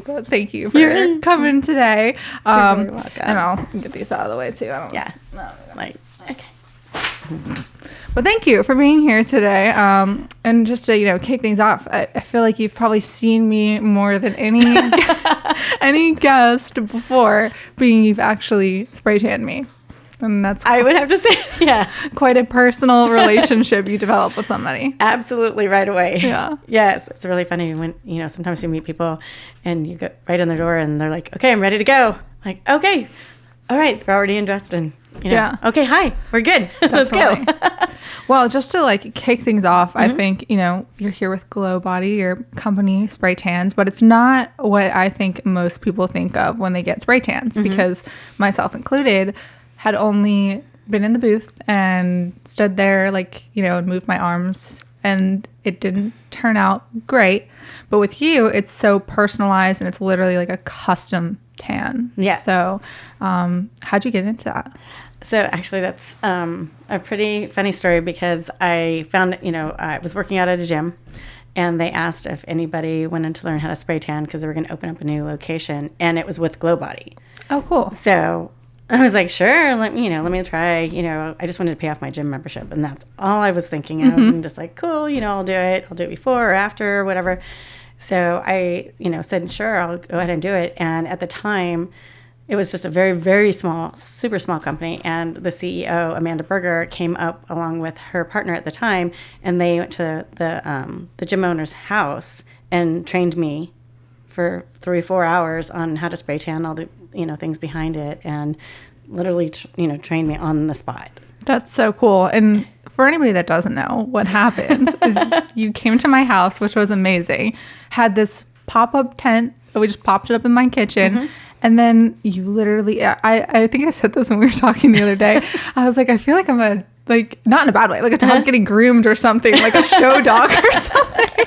Alietha, thank you for coming today. You're very welcome. And I'll get these out of the way too. Okay. But thank you for being here today. And just to, kick things off, I feel like you've probably seen me more than any guest before, being you've actually spray tanned me. And that's I would have to say, yeah, quite a personal relationship you develop with somebody. Absolutely, right away. Yeah. Yes, it's really funny when, sometimes you meet people and you go right in the door and they're like, okay, I'm ready to go. Like, okay, all right, they're already dressed and, Yeah. Okay, hi, we're good. Let's go. Well, just to kick things off, I think, you're here with Glow Body, your company, spray tans, but it's not what I think most people think of when they get spray tans, because myself included, had only been in the booth and stood there and moved my arms, and it didn't turn out great. But with you, it's so personalized and it's literally like a custom tan. Yeah. So how'd you get into that? So actually that's a pretty funny story, because I found, I was working out at a gym and they asked if anybody wanted to learn how to spray tan because they were going to open up a new location, and it was with Glow Body. Oh, cool. So I was like, sure, let me try, I just wanted to pay off my gym membership, and that's all I was thinking of. And just like, cool, I'll do it before or after or whatever. So I, said, sure, I'll go ahead and do it. And at the time, it was just a very, very small, super small company. And the CEO, Amanda Berger, came up along with her partner at the time, and they went to the gym owner's house and trained me for 3-4 hours on how to spray tan, all the things behind it, and literally trained me on the spot. That's so cool. And for anybody that doesn't know, what happens is you came to my house, which was amazing, had this pop-up tent. We just popped it up in my kitchen. And then you literally, I think I said this when we were talking the other day. I was like, I feel like I'm not in a bad way, like a dog getting groomed or something, like a show dog or something.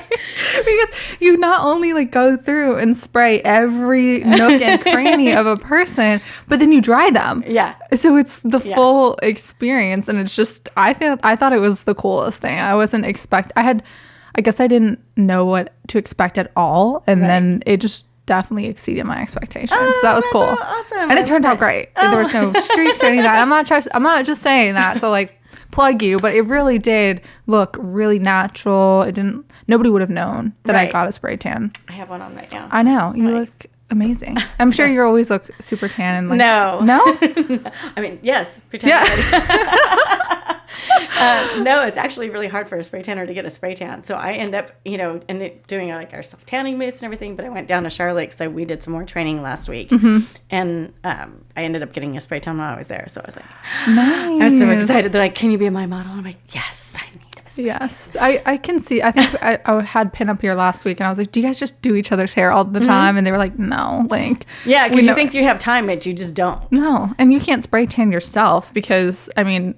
Because you not only go through and spray every nook and cranny of a person, but then you dry them. Yeah. So it's the full experience, and it's just, I thought it was the coolest thing. I guess I didn't know what to expect at all, and then it just definitely exceeded my expectations. So that was cool. Awesome. And it turned out great. There was no streaks or any of that. I'm not just saying that to plug you, but it really did look really natural. Nobody would have known that I got a spray tan. I have one on right now. I know. You look amazing. I'm sure you always look super tan and No. No? I mean, yes. Pretend. Yeah. No, it's actually really hard for a spray tanner to get a spray tan. So I end up, doing our self tanning mousse and everything. But I went down to Charlotte because we did some more training last week, and I ended up getting a spray tan while I was there. So I was like, nice. I was so excited. They're like, "Can you be my model?" I'm like, "Yes, I need a spray tan." Yes, I can see. I think I had Pin up here last week, and I was like, "Do you guys just do each other's hair all the time?" And they were like, "No, yeah, because you think you have time, but you just don't." No, and you can't spray tan yourself because it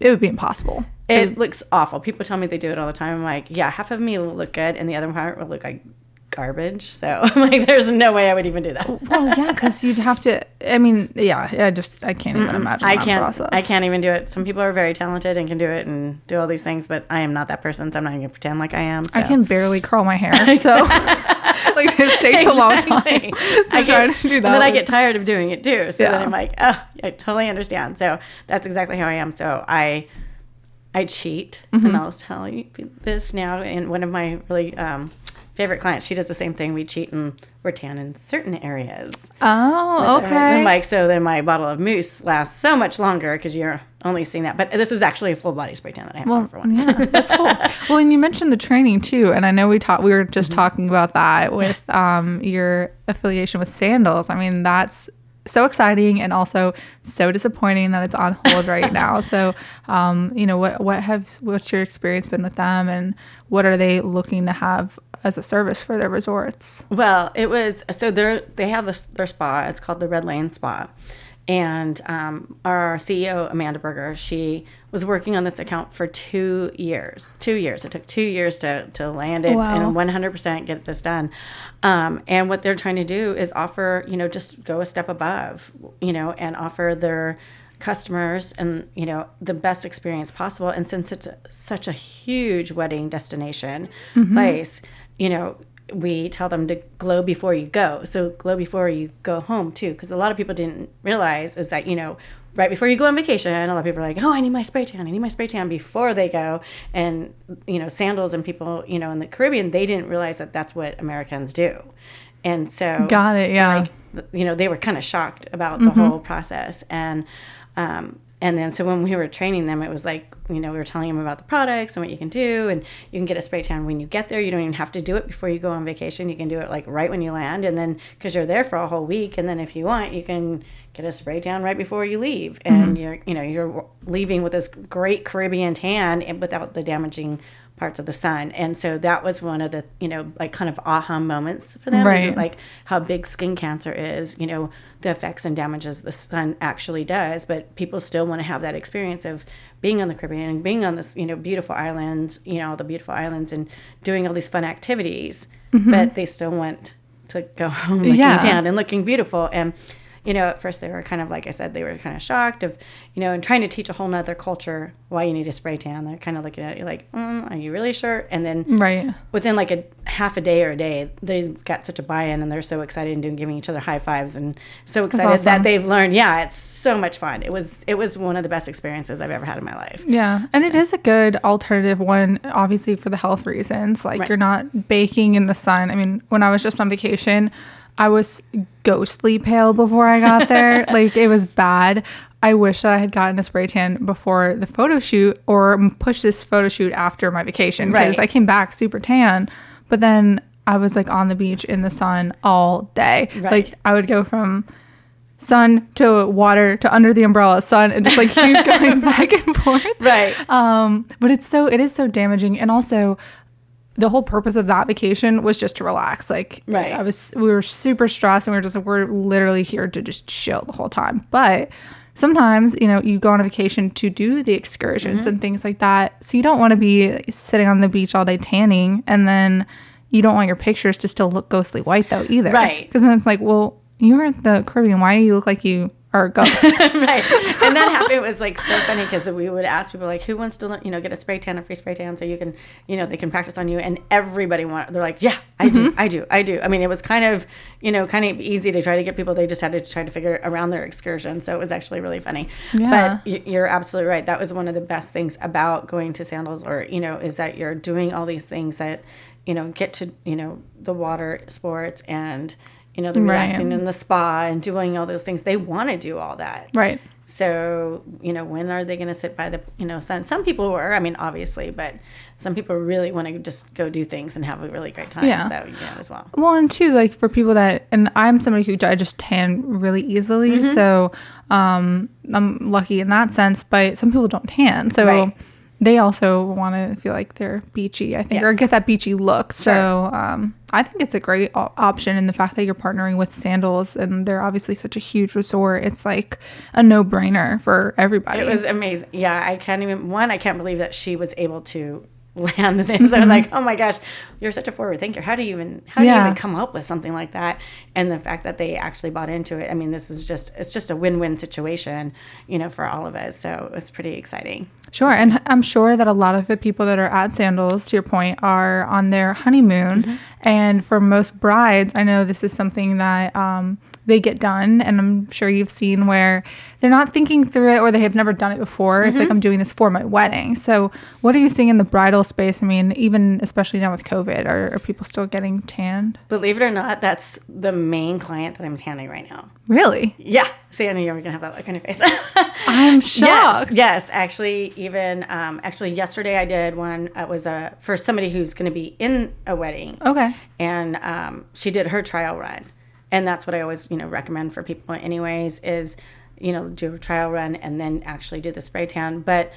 would be impossible. It looks awful. People tell me they do it all the time. I'm like, yeah, half of me will look good, and the other part will look like garbage. So I'm like, there's no way I would even do that. Well, yeah, because you'd have to. I can't even imagine that process. I can't even do it. Some people are very talented and can do it and do all these things, but I am not that person, so I'm not even gonna pretend like I am. So. I can barely curl my hair, so this takes a long time. So trying to do that. And then I get tired of doing it too. So then I'm like, oh, I totally understand. So that's exactly how I am. So I cheat, and I'll tell you this now. And one of my really favorite clients, she does the same thing. We cheat and we're tan in certain areas. Oh, okay. And so then my bottle of mousse lasts so much longer because you're only seeing that. But this is actually a full body spray tan that I have on for once. Yeah, that's cool. Well, and you mentioned the training too, and I know we were just talking about that with your affiliation with sandals. I mean, that's so exciting and also so disappointing that it's on hold right now. So, what's your experience been with them, and what are they looking to have as a service for their resorts? Well, it was, so they have their spa. It's called the Red Lane Spa. And our CEO, Amanda Berger, she was working on this account for 2 years. 2 years. It took 2 years to land it and 100% get this done. And what they're trying to do is offer, just go a step above, and offer their customers and, the best experience possible. And since it's such a huge wedding destination place, we tell them to glow before you go. So glow before you go home too, because a lot of people didn't realize is that, right before you go on vacation, a lot of people are like, oh, I need my spray tan before they go. And, sandals and people, in the Caribbean, they didn't realize that that's what Americans do. And so, got it. Yeah. They were kind of shocked about the whole process. And then, so when we were training them, it was like, we were telling them about the products and what you can do. And you can get a spray tan when you get there. You don't even have to do it before you go on vacation. You can do it like right when you land. And then, because you're there for a whole week. And then if you want, you can get a spray tan right before you leave. And you're leaving with this great Caribbean tan and without the damaging parts of the sun. And so that was one of the, like kind of aha moments for them. Right. Is like how big skin cancer is, the effects and damages the sun actually does. But people still want to have that experience of being on the Caribbean and being on this, beautiful islands, all the beautiful islands and doing all these fun activities. But they still want to go home looking tan and looking beautiful. And at first they were kind of, like I said, they were kind of shocked of, and trying to teach a whole nother culture why you need a spray tan. They're kind of looking at you like, are you really sure? And then within like a half a day or a day, they got such a buy-in and they're so excited and giving each other high fives and so excited that they've learned, it's so much fun. It was one of the best experiences I've ever had in my life. Yeah. And it is a good alternative one, obviously for the health reasons. Like you're not baking in the sun. I mean, when I was just on vacation, I was ghostly pale before I got there. Like, it was bad. I wish that I had gotten a spray tan before the photo shoot or pushed this photo shoot after my vacation because I came back super tan. But then I was like on the beach in the sun all day. Like, I would go from sun to water to under the umbrella, sun, and just like keep going back and forth. But it is so damaging. And also, the whole purpose of that vacation was just to relax. Like, we were super stressed and we were just like, we're literally here to just chill the whole time. But sometimes, you go on a vacation to do the excursions and things like that. So you don't want to be sitting on the beach all day tanning, and then you don't want your pictures to still look ghostly white though either. Because then it's like, well, you were at the Caribbean. Why do you look like you are a ghost? And that happened. It was like so funny because we would ask people like, who wants to, get a spray tan, a free spray tan, so you can, they can practice on you. And everybody they're like, yeah, I do. I mean, it was kind of easy to try to get people. They just had to try to figure around their excursion. So it was actually really funny. Yeah. But you're absolutely right. That was one of the best things about going to Sandals, or, is that you're doing all these things that, get to, the water sports and, the relaxing in the spa and doing all those things. They want to do all that. Right. So, when are they going to sit by the, sun? Some people were, I mean, obviously, but some people really want to just go do things and have a really great time. Yeah. So, as well. Well, and too, like for people that, and I'm somebody who I just tan really easily. So, I'm lucky in that sense, but some people don't tan. So they also want to feel like they're beachy, I think, or get that beachy look. So I think it's a great option. And the fact that you're partnering with Sandals, and they're obviously such a huge resort, it's like a no-brainer for everybody. It was amazing. Yeah, I can't believe that she was able to land the things. I was like, oh my gosh, you're such a forward thinker. How do you even come up with something like that? And the fact that they actually bought into it, I mean, it's just a win-win situation, for all of us. So it's pretty exciting. Sure. And I'm sure that a lot of the people that are at Sandals, to your point, are on their honeymoon. And for most brides, I know this is something that they get done. And I'm sure you've seen where they're not thinking through it or they have never done it before. It's like, I'm doing this for my wedding. So what are you seeing in the bridal space? I mean, even especially now with COVID, are people still getting tanned? Believe it or not, that's the main client that I'm tanning right now. Really? Yeah. See, I knew you were going to have that look on your face. I'm shocked. Yes. Actually, even yesterday I did one. It was for somebody who's going to be in a wedding. Okay. And she did her trial run. And that's what I always, recommend for people anyways is, do a trial run and then actually do the spray tan. But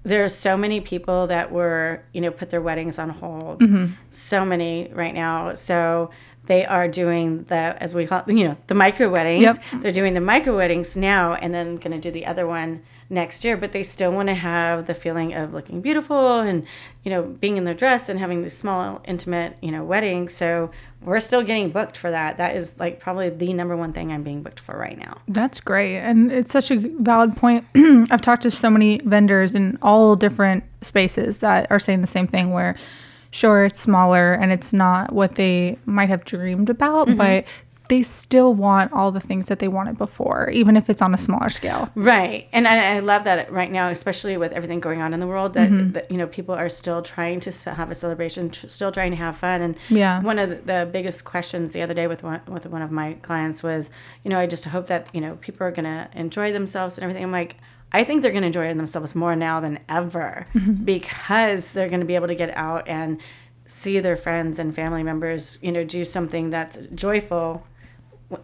there's so many people that were, put their weddings on hold. So many right now. So they are doing as we call it, the micro weddings. They're doing the micro weddings now and then going to do the other one next year. But they still want to have the feeling of looking beautiful and, being in their dress and having these small, intimate, weddings. So we're still getting booked for that. That is like probably the number one thing I'm being booked for right now. That's great. And it's such a valid point. I've talked to so many vendors in all different spaces that are saying the same thing where, sure, it's smaller and it's not what they might have dreamed about, but they still want all the things that they wanted before, even if it's on a smaller scale. Right. And I love that right now, especially with everything going on in the world, that you know, people are still trying to have a celebration, still trying to have fun. And one of the biggest questions the other day with one of my clients was, you know, I just hope that, you know, people are going to enjoy themselves and everything. I'm like, I think they're going to enjoy themselves more now than ever because they're going to be able to get out and see their friends and family members, you know, do something that's joyful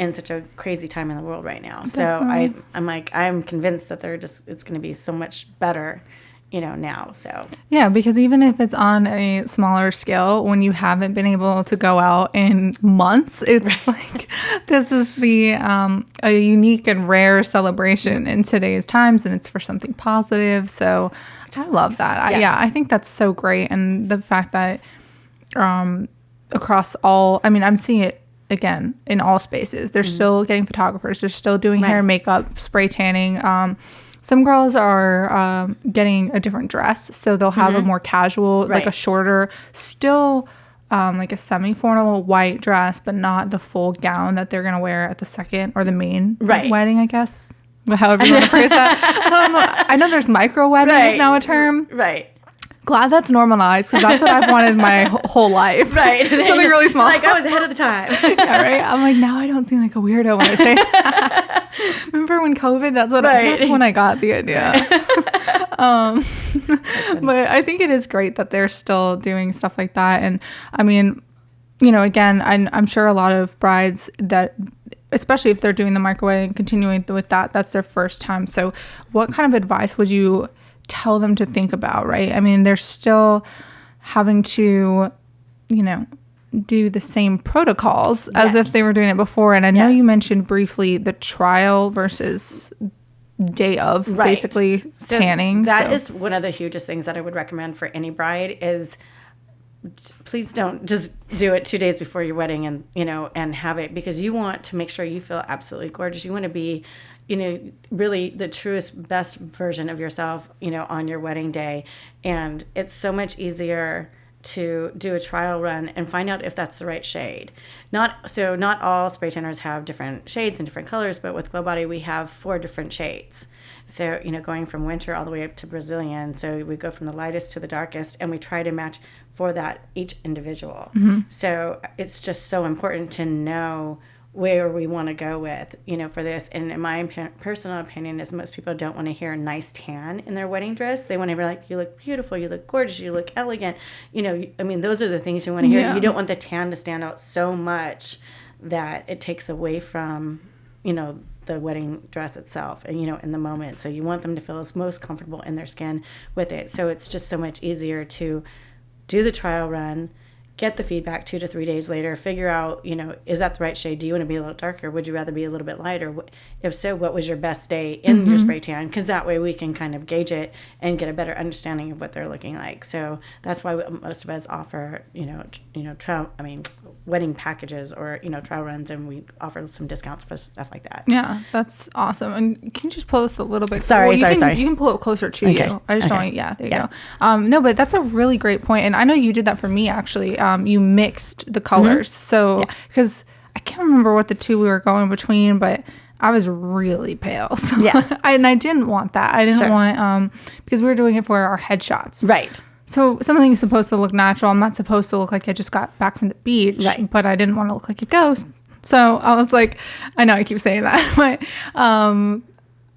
in such a crazy time in the world right now. Definitely. So I'm like, I'm convinced that it's going to be so much better, you know, now. So yeah, because even if it's on a smaller scale, when you haven't been able to go out in months, it's like this is a unique and rare celebration in today's times, and it's for something positive. So I love that. I think that's so great, and the fact that across all, I mean, I'm seeing it again in all spaces. They're still getting photographers. They're still doing hair and makeup, spray tanning. Some girls are getting a different dress, so they'll have a more casual, like a shorter, still like a semi-formal white dress, but not the full gown that they're going to wear at the second or the main wedding, I guess. However you want to phrase that. I don't know. I know there's micro wedding is now a term. Right. Glad that's normalized, because that's what I've wanted my whole life. Right. Something really small. Like, I was ahead of the time. Yeah, right? I'm like, now I don't seem like a weirdo when I say that. Remember when COVID? That's when I got the idea. But I think it is great that they're still doing stuff like that. And I mean, you know, again, I'm sure a lot of brides that, especially if they're doing the microwave and continuing with that, that's their first time. So what kind of advice would you tell them to think about, right? I mean, they're still having to, you know, do the same protocols as if they were doing it before. And I know you mentioned briefly the trial versus day of basically tanning. That is one of the hugest things that I would recommend for any bride is please don't just do it 2 days before your wedding and, you know, and have it, because you want to make sure you feel absolutely gorgeous. You want to be, you know, really the truest, best version of yourself, you know, on your wedding day. And it's so much easier to do a trial run and find out if that's the right shade. Not all spray tanners have different shades and different colors, but with Glow Body, we have 4 different shades. So, you know, going from winter all the way up to Brazilian. So we go from the lightest to the darkest, and we try to match for that each individual. So it's just so important to know where we want to go with, you know, for this. And in my personal opinion is most people don't want to hear a nice tan in their wedding dress. They want to be like, you look beautiful, you look gorgeous, you look elegant. You know, I mean, those are the things you want to hear. You don't want the tan to stand out so much that it takes away from, you know, the wedding dress itself and, you know, in the moment. So you want them to feel as most comfortable in their skin with it. So it's just so much easier to do the trial run, get the feedback 2 to 3 days later, figure out, you know, is that the right shade? Do you want to be a little darker? Would you rather be a little bit lighter? If so, what was your best day in your spray tan? Because that way we can kind of gauge it and get a better understanding of what they're looking like. So that's why most of us offer, wedding packages or, you know, trial runs, and we offer some discounts for stuff like that. Yeah, that's awesome. And can you just pull this a little bit? Sorry. You can pull it closer to you. I just don't want, there you go. No, but that's a really great point. And I know you did that for me, actually. You mixed the colors. So, because I can't remember what the two we were going between, but I was really pale. So and I didn't want that. I didn't want, because we were doing it for our headshots. Right. So something is supposed to look natural. I'm not supposed to look like I just got back from the beach, but I didn't want to look like a ghost. So I was like, I know I keep saying that, but,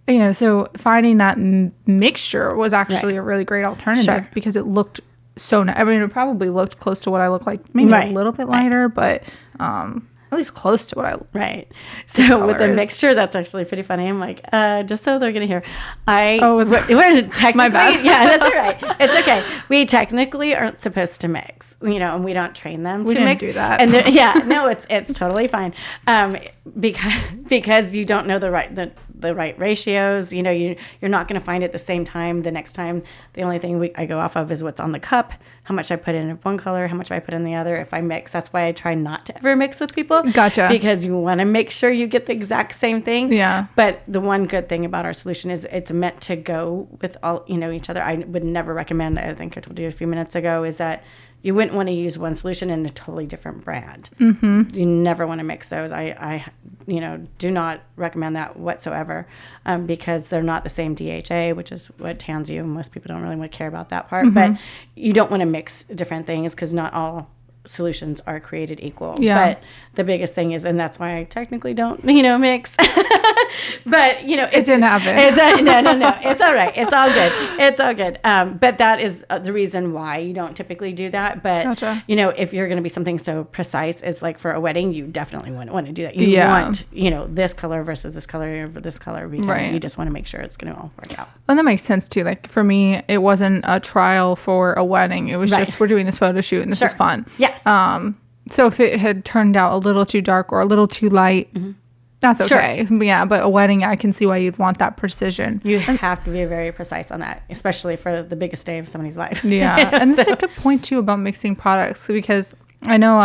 you know, so finding that mixture was actually a really great alternative because it looked so nice. I mean, it probably looked close to what I look like, maybe a little bit lighter, but at least close to what I look like. So with the mixture, that's actually pretty funny. I'm like, just so they're going to hear. We're technically, my bad. Yeah, that's all right. It's okay. We technically aren't supposed to mix, you know, and we don't train them to mix. We didn't do that. And it's totally fine. Because you don't know the right ratios, you know, you're not going to find it the same time the next time. The only thing I go off of is what's on the cup, how much I put in one color, how much I put in the other. If I mix, that's why I try not to ever mix with people. Gotcha. Because you want to make sure you get the exact same thing. Yeah. But the one good thing about our solution is it's meant to go with all, you know, each other. I would never recommend, I think I told you a few minutes ago, is that you wouldn't want to use one solution in a totally different brand. Mm-hmm. You never want to mix those. I do not recommend that whatsoever, because they're not the same DHA, which is what tans you. Most people don't really want to care about that part, but you don't want to mix different things because not all solutions are created equal. Yeah. But the biggest thing is, and that's why I technically don't, mix. But, it didn't happen. No. It's all right. It's all good. It's all good. But that is the reason why you don't typically do that. But, Gotcha. If you're going to be something so precise as like for a wedding, you definitely wouldn't want to do that. You want, this color versus this color over this color, because you just want to make sure it's going to all work out. Well, that makes sense too. Like for me, it wasn't a trial for a wedding. It was just, we're doing this photo shoot and this is fun. Yeah. So if it had turned out a little too dark or a little too light, that's okay. Sure. Yeah, but a wedding, I can see why you'd want that precision. You have to be very precise on that, especially for the biggest day of somebody's life. Yeah, and that's a good point too about mixing products, because I know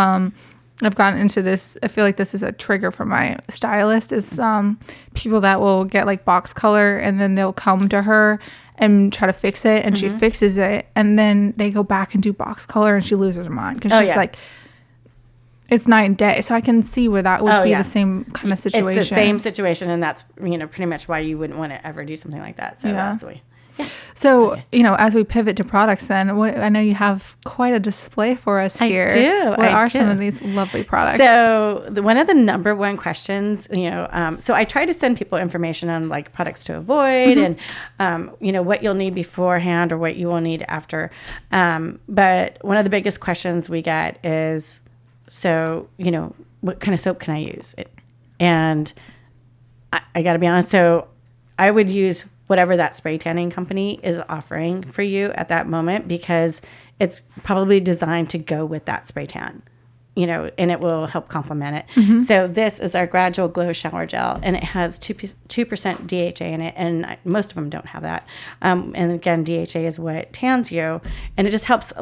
I've gotten into this. I feel like this is a trigger for my stylist, is people that will get like box color and then they'll come to her and try to fix it, and she fixes it, and then they go back and do box color and she loses her mind because she's like, it's night and day. So I can see where that would be the same kind of situation. It's the same situation, and that's pretty much why you wouldn't want to ever do something like that. So that's the way. Yeah. So, as we pivot to products then, I know you have quite a display for us here. I do. What are some of these lovely products? So, one of the number one questions, so I try to send people information on like products to avoid and, what you'll need beforehand or what you will need after. But one of the biggest questions we get is, so, what kind of soap can I use? And I got to be honest. So I would use whatever that spray tanning company is offering for you at that moment, because it's probably designed to go with that spray tan, and it will help complement it. So this is our Gradual Glow Shower Gel, and it has 2% DHA in it, and most of them don't have that. And again, DHA is what tans you, and it just helps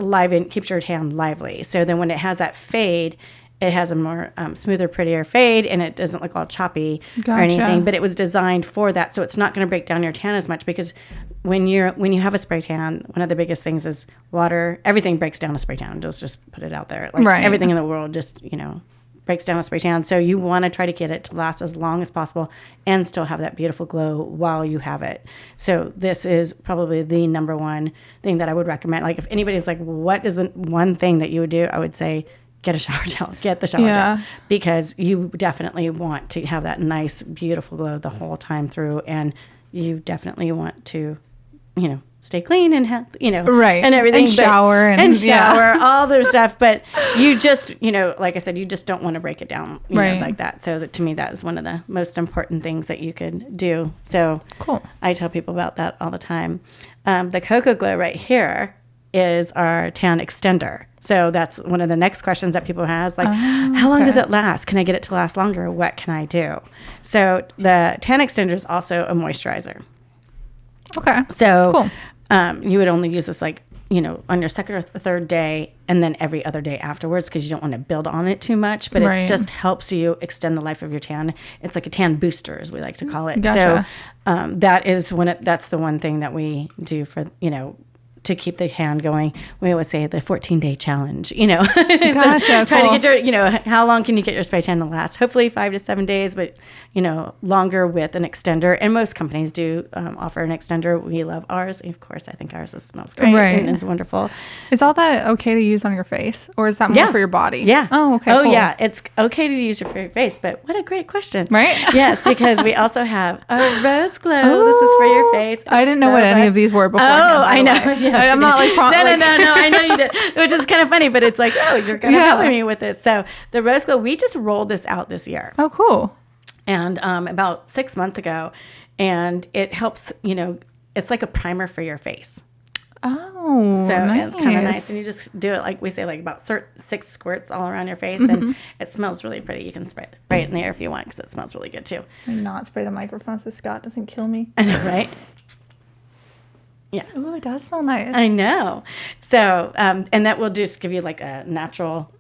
keeps your tan lively. So then when it has that fade, it has a more smoother, prettier fade, and it doesn't look all choppy or anything. But it was designed for that, so it's not going to break down your tan as much, because when you have a spray tan, one of the biggest things is water. Everything breaks down a spray tan. Just put it out there. Everything in the world just breaks down a spray tan. So you want to try to get it to last as long as possible and still have that beautiful glow while you have it. So this is probably the number one thing that I would recommend. Like if anybody's like, what is the one thing that you would do? I would say, get a shower gel. Get the shower gel, because you definitely want to have that nice, beautiful glow the whole time through, and you definitely want to, stay clean and have, and everything, and shower all their stuff. But you just, like I said, you just don't want to break it down, like that. So to me, that is one of the most important things that you could do. So cool. I tell people about that all the time. The Cocoa Glow right here is our tan extender. So that's one of the next questions that people have, like, how long does it last? Can I get it to last longer? What can I do? So the tan extender is also a moisturizer. Okay. So cool. You would only use this on your second or third day, and then every other day afterwards, because you don't want to build on it too much. But it just helps you extend the life of your tan. It's like a tan booster, as we like to call it. Gotcha. So that's the one thing that we do for, to keep the hand going. We always say the 14-day challenge, Gotcha. Try to get your, how long can you get your spray tan to last? Hopefully 5 to 7 days, but, longer with an extender. And most companies do offer an extender. We love ours. Of course, I think ours smells great and it's wonderful. Is all that okay to use on your face, or is that more for your body? Yeah. Oh, okay. Oh, cool. yeah. It's okay to use it for your face, but what a great question. Right? Yes, because we also have a Rose Glow. This is for your face. I didn't know what any of these were before. I know. I'm not like no. I know you did, which is kind of funny, but it's like, you're going to help me with this. So the Rose Glow, we just rolled this out this year. Oh, cool. And about 6 months ago, and it helps. It's like a primer for your face. Oh, so nice. It's kind of nice, and you just do it like we say, like about 6 squirts all around your face, and it smells really pretty. You can spray it in the air if you want, because it smells really good too. And not spray the microphone so Scott doesn't kill me. I know, right? Yeah. Ooh, it does smell nice. I know. So, and that will just give you like a natural,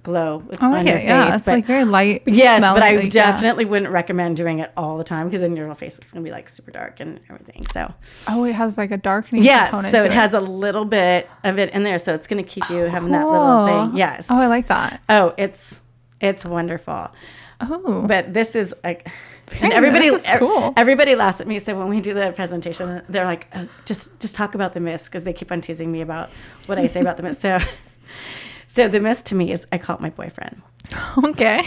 glow on your face. Yeah, it's like very light. Yes, smelling, but I like, definitely wouldn't recommend doing it all the time because then your face is going to be like super dark and everything. So, it has like a darkening yes, component. so it has a little bit of it in there, so it's going to keep you having that little cool. thing. Yes. Oh, I like that. Oh, it's wonderful. Oh, But this is like. Dang, And everybody, this is cool. everybody laughs at me. So when we do the presentation, they're like, oh, just talk about the mist, because they keep on teasing me about what I say about the mist. So the mist to me is, I call it my boyfriend. Okay.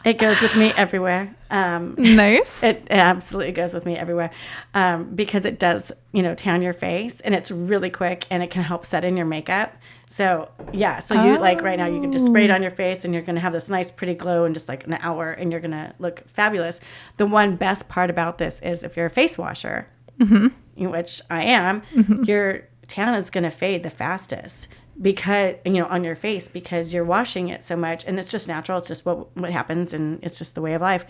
It goes with me everywhere. Nice. It absolutely goes with me everywhere, because it does, tan your face, and it's really quick, and it can help set in your makeup. So yeah, so you like right now you can just spray it on your face, and you're gonna have this nice pretty glow in just like an hour, and you're gonna look fabulous. The one best part about this is if you're a face washer, which I am, your tan is gonna fade the fastest because on your face, because you're washing it so much, and it's just natural. It's just what happens, and it's just the way of life.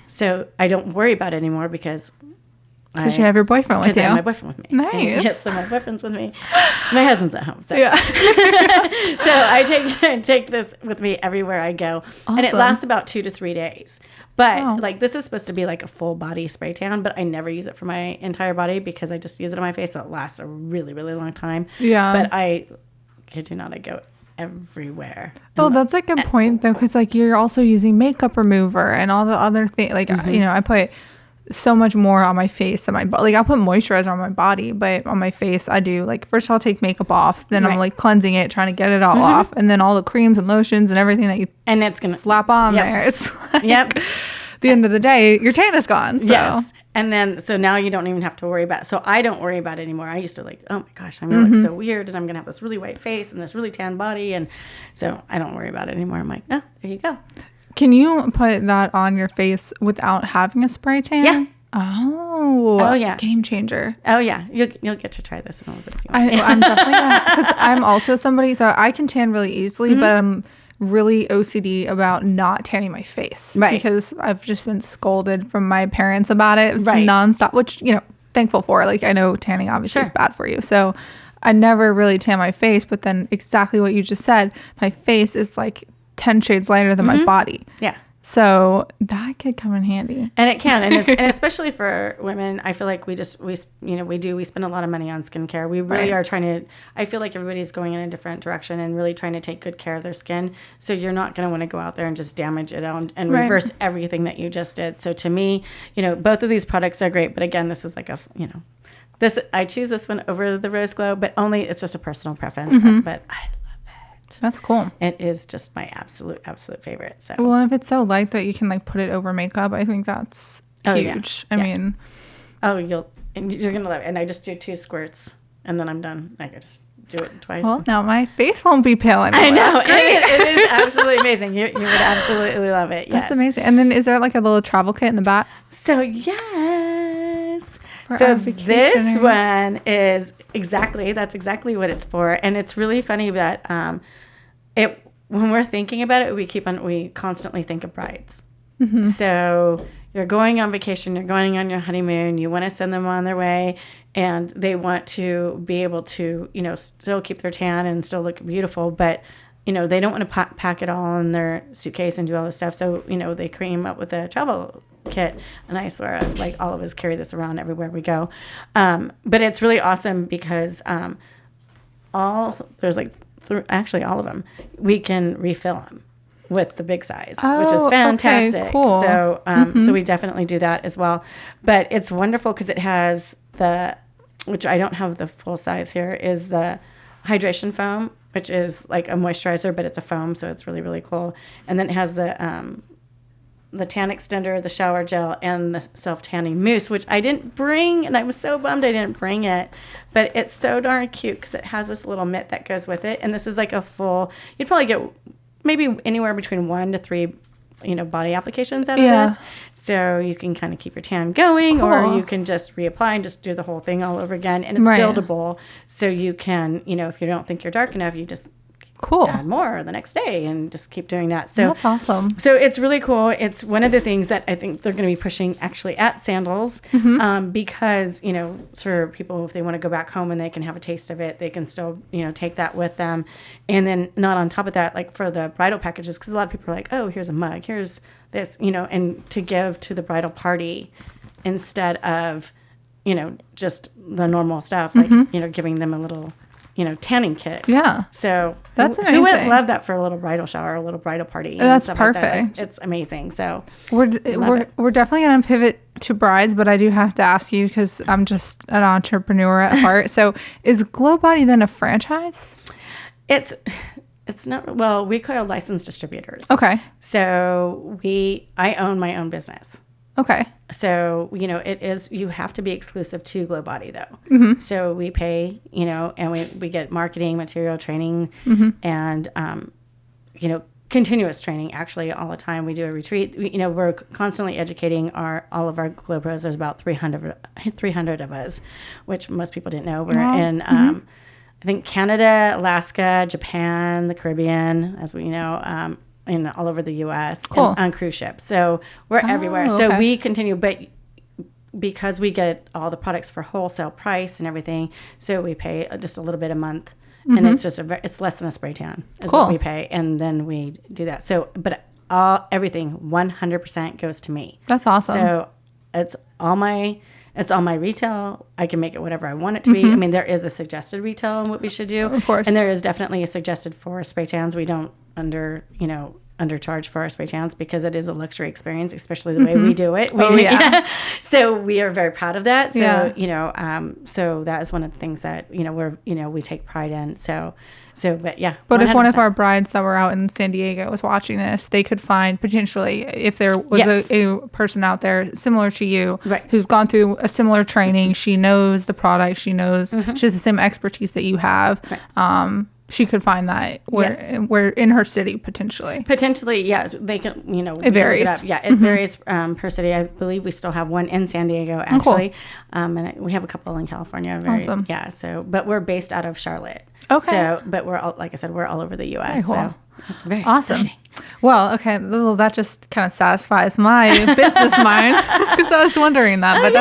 So I don't worry about it anymore because you have your boyfriend with you. I have my boyfriend with me. Nice. Yes, so my boyfriend's with me. My husband's at home. So. Yeah. So I take this with me everywhere I go. And it Awesome. lasts about 2 to 3 days. But Wow. like this is supposed to be like a full body spray tan, but I never use it for my entire body because I just use it on my face. So it lasts a really, really long time. Yeah. But I kid you not, I go everywhere. Oh, that's a good point though, because like you're also using makeup remover and all the other things. Like I put so much more on my face than my body. Like I'll put moisturizer on my body, but on my face I do like first I'll take makeup off, then I'm like cleansing it, trying to get it all off, and then all the creams and lotions and everything that you And it's gonna slap on there. It's like the end of the day, your tan is gone. So. Yes. And then, so now you don't even have to worry about, so I don't worry about it anymore. I used to like, oh my gosh, I'm going to look so weird, and I'm going to have this really white face and this really tan body. And so I don't worry about it anymore. I'm like, oh, there you go. Can you put that on your face without having a spray tan? Yeah. Oh yeah. Game changer. Oh yeah. You'll get to try this in a little bit if you want. I'm definitely because I'm also somebody, so I can tan really easily, but I'm really OCD about not tanning my face. Right. Because I've just been scolded from my parents about it. It's Right. nonstop, which, thankful for. Like, I know tanning obviously is Sure. bad for you. So I never really tan my face, but then exactly what you just said, my face is like 10 shades lighter than my body. Yeah. So that could come in handy. And it can, and especially for women, I feel like we spend a lot of money on skincare. We really are trying to. I feel like everybody's going in a different direction and really trying to take good care of their skin. So you're not going to want to go out there and just damage it and reverse everything that you just did. So to me, both of these products are great, but again, this is like I choose this one over the Rose Glow, but only it's just a personal preference. But I love it. That's cool. It is just my absolute favorite. So Well, and if it's so light that you can like put it over makeup, I think that's huge. I mean, you're gonna love it. And I just do 2 squirts and then I'm done. I could just do it twice. well, now my face won't be pale anymore. I know. That's great. It is absolutely amazing. You would absolutely love it. Yes. That's amazing. And then is there like a little travel kit in the back? So yes. For So our this vacationers. one is that's exactly what it's for. And it's really funny that when we're thinking about it, we constantly think of brides. So you're going on vacation, you're going on your honeymoon, you want to send them on their way, and they want to be able to, still keep their tan and still look beautiful, but, they don't want to pack it all in their suitcase and do all this stuff. So, they came up with a travel kit, and I swear, like, all of us carry this around everywhere we go. But it's really awesome because actually all of them, we can refill them with the big size, which is fantastic. Okay, cool. So, so we definitely do that as well. But it's wonderful because it has which I don't have the full size here, is the hydration foam, which is like a moisturizer, but it's a foam, so it's really, really cool. And then it has the tan extender, the shower gel, and the self-tanning mousse, which I didn't bring, and I was so bummed I didn't bring it. But it's so darn cute because it has this little mitt that goes with it, and this is like a full. You'd probably get maybe anywhere between 1 to 3, body applications out of this. So you can kind of keep your tan going, or you can just reapply and just do the whole thing all over again. And it's buildable, so you can, if you don't think you're dark enough, you just Cool. add more the next day and just keep doing that. So that's awesome. So it's really cool. It's one of the things that I think they're going to be pushing actually at Sandals, because, you know, for people, if they want to go back home and they can have a taste of it, they can still, you know, take that with them. And then not on top of that, like for the bridal packages, because a lot of people are like, oh, here's a mug, here's this, you know, and to give to the bridal party instead of, you know, just the normal stuff, like, you know, giving them a little, you know, tanning kit. Yeah. So that's amazing. Who wouldn't love that for a little bridal shower, a little bridal party? That's stuff perfect. Like that. It's amazing. So we're definitely going to pivot to brides, but I do have to ask you because I'm just an entrepreneur at heart. So is GLOBODY then a franchise? It's not, well, we call licensed distributors. Okay. So I own my own business. Okay. So, you know, you have to be exclusive to GLOBODY though. So we pay, you know, and we get marketing, material, training, and, you know, continuous training actually all the time. We do a retreat. You know, we're constantly educating all of our GLOBROs. There's about 300 of us, which most people didn't know. We're in, I think Canada, Alaska, Japan, the Caribbean, as we know, in all over the U.S. Cool. On cruise ships. So we're everywhere. Okay. So we continue, but because we get all the products for wholesale price and everything, so we pay just a little bit a month, and it's just it's less than a spray tan is what we pay, and then we do that. So, but everything 100% goes to me. That's awesome. So it's all my retail. I can make it whatever I want it to be. I mean, there is a suggested retail on what we should do. Of course. And there is definitely a suggested for spray tans. We don't undercharge for our spray tans because it is a luxury experience, especially the way we do it. So we are very proud of that. So, you know, so that is one of the things that, you know, we take pride in. But yeah. But 100%. if one of our brides that were out in San Diego was watching this, they could find potentially, if there was a person out there similar to you, who's gone through a similar training, she knows the product, she knows, she has the same expertise that you have. She could find that where in her city potentially. Potentially, yeah. They can, you know. It varies. It varies per city. I believe we still have one in San Diego actually, and we have a couple in California. Awesome. Yeah. So, but we're based out of Charlotte. Okay. So, but we're all, like I said, we're all over the U.S. Very cool. So it's very awesome. exciting. Well, okay, that just kind of satisfies my business mind because I was wondering that. But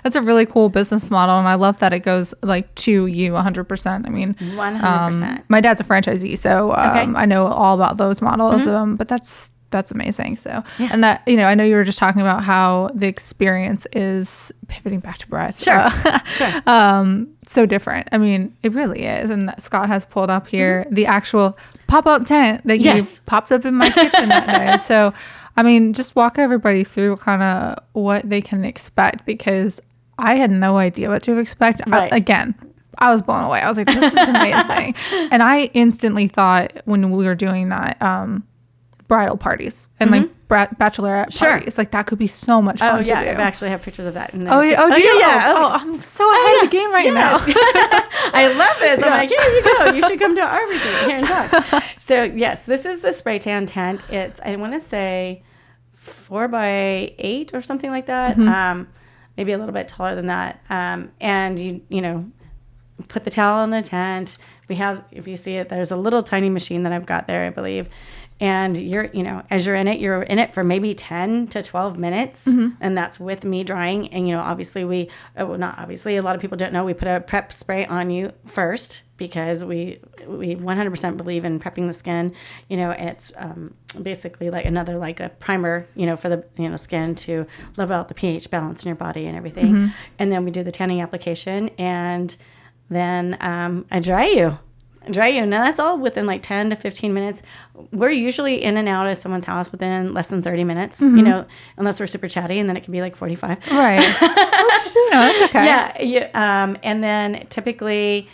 that's a really cool business model, and I love that it goes like to you 100%. I mean, 100%. My dad's a franchisee, so I know all about those models. But that's amazing. So, and that, you know, I know you were just talking about how the experience is pivoting back to brides. Sure. So different. I mean, it really is. And Scott has pulled up here the actual pop-up tent that you popped up in my kitchen that day. So, I mean, just walk everybody through kind of what they can expect, because I had no idea what to expect. I was blown away. I was like, this is amazing. And I instantly thought when we were doing that, bridal parties and like bachelorette parties, like that could be so much fun to do. I actually have pictures of that in there. Do you? Oh, I'm so ahead of the game right now. I love this. I'm like, here you go. You should come to our retreat here and talk. So yes, this is the spray tan tent. It's, I want to say 4x8 or something like that. Maybe a little bit taller than that. And you know, put the towel on the tent. We have, if you see it, there's a little tiny machine that I've got there, I believe. And as you're in it for maybe 10 to 12 minutes. And that's with me drying. And, you know, obviously a lot of people don't know, we put a prep spray on you first because we 100% believe in prepping the skin. You know, and it's basically like a primer, you know, for the, you know, skin to level out the pH balance in your body and everything. And then we do the tanning application, and then I dry you. Now that's all within like 10 to 15 minutes. We're usually in and out of someone's house within less than 30 minutes, you know, unless we're super chatty, and then it can be like 45. Right. That's okay. Yeah. And then typically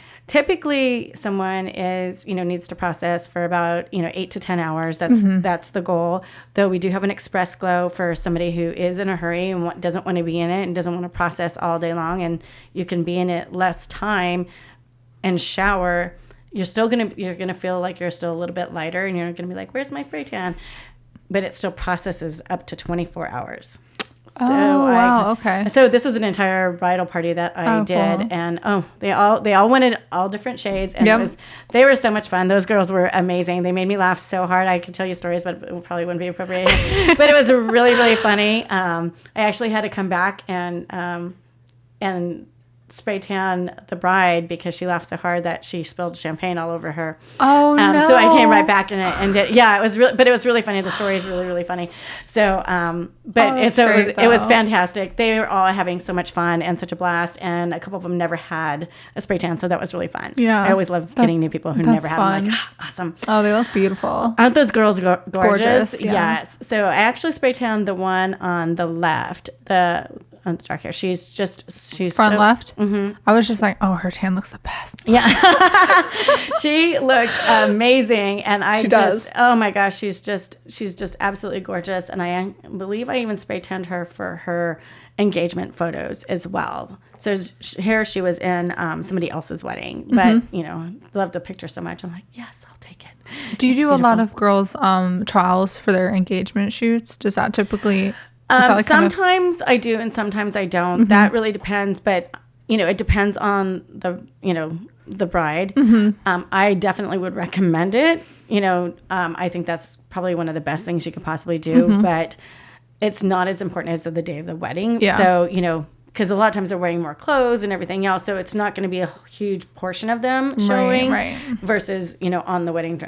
someone needs to process for about, 8 to 10 hours. That's the goal. Though we do have an express glow for somebody who is in a hurry and doesn't want to be in it and doesn't want to process all day long, and you can be in it less time and shower. You're gonna feel like you're still a little bit lighter, and you're gonna be like, "Where's my spray tan?" But it still processes up to 24 hours. So I Oh, okay. So this was an entire bridal party that I did, cool. and they all wanted all different shades, and they were so much fun. Those girls were amazing. They made me laugh so hard. I could tell you stories, but it probably wouldn't be appropriate. But it was really, really funny. I actually had to come back and spray tan the bride because she laughed so hard that she spilled champagne all over her. Oh no! So I came right back and did. Yeah, it was really, but it was really funny. The story is really, really funny. So, it was fantastic. They were all having so much fun and such a blast, and a couple of them never had a spray tan, so that was really fun. Yeah, I always love getting new people who never had them. I'm like, awesome. Oh, they look beautiful. Aren't those girls gorgeous? Yeah. Yes. So I actually spray tanned the one on the left. On the dark hair. She's front left. Mm-hmm. I was just like, oh, her tan looks the best. Yeah. She looks amazing. And she does. Oh my gosh, she's just absolutely gorgeous. And I believe I even spray tanned her for her engagement photos as well. So here she was in somebody else's wedding, but loved the picture so much. I'm like, yes, I'll take it. Do you do a lot of girls trials for their engagement shoots? Does that typically... sometimes I do and sometimes I don't. Mm-hmm. That really depends, but it depends on the bride. Mm-hmm. I definitely would recommend it. I think that's probably one of the best things you could possibly do, mm-hmm. but it's not as important as the day of the wedding. Yeah. So, because a lot of times they're wearing more clothes and everything else, so it's not going to be a huge portion of them showing, right. versus on the wedding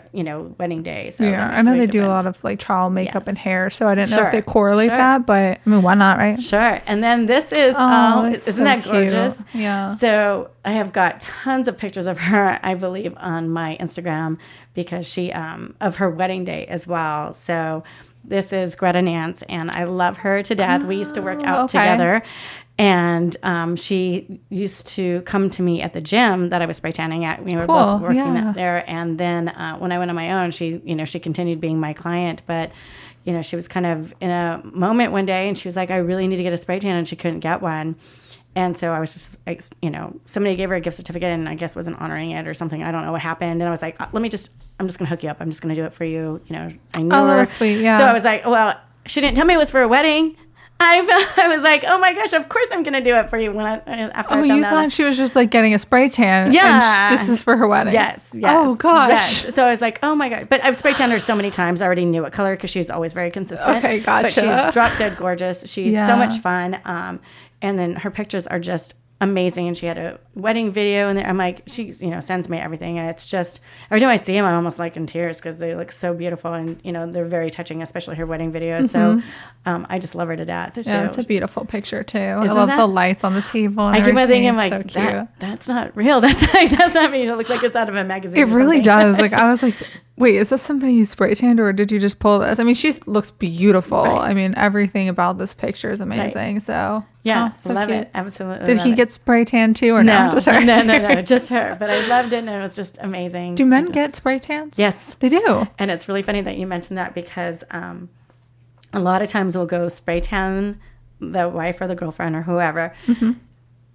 day. So yeah, I know they do a lot of like trial makeup and hair, so I didn't know if they correlate that, but I mean, why not, right? Sure. And then this is isn't that gorgeous? Cute. Yeah. So I have got tons of pictures of her, I believe, on my Instagram because she of her wedding day as well. So this is Greta Nance, and I love her to death. We used to work out together. And she used to come to me at the gym that I was spray tanning at. We were both working there. And then when I went on my own, she continued being my client. But, she was kind of in a moment one day and she was like, I really need to get a spray tan, and she couldn't get one. And so I was just like, somebody gave her a gift certificate and I guess wasn't honoring it or something. I don't know what happened. And I was like, I'm just going to hook you up. I'm just going to do it for you. I knew her. That was sweet. Yeah. So I was like, well, she didn't tell me it was for a wedding. I was like, oh my gosh, of course I'm going to do it for you after I found out. Oh, you thought she was just like getting a spray tan. Yeah. And this is for her wedding. Yes. Oh gosh. Yes. So I was like, oh my God. But I've spray tanned her so many times. I already knew what color because she's always very consistent. Okay, gotcha. But she's drop dead gorgeous. She's so much fun. And then her pictures are just amazing, and she had a wedding video, and I'm like, she sends me everything, and it's just every time I see them I'm almost like in tears because they look so beautiful, and they're very touching, especially her wedding video. Mm-hmm. So I just love her to death. Yeah, it's a beautiful picture too. I love the lights on the table and I keep thinking, I'm like, so cute. That's not real. That's not me. It looks like it's out of a magazine. It really does. Like I was like, wait, is this somebody you spray tanned, or did you just pull this? I mean, she looks beautiful. Right. I mean, everything about this picture is amazing. Right. So yeah, so love cute. it. Absolutely. Did he get spray tan too, or no? Just her? No, just her. But I loved it, and it was just amazing. Do men get spray tans? Yes, they do. And it's really funny that you mentioned that because a lot of times we'll go spray tan the wife or the girlfriend or whoever. Mm-hmm.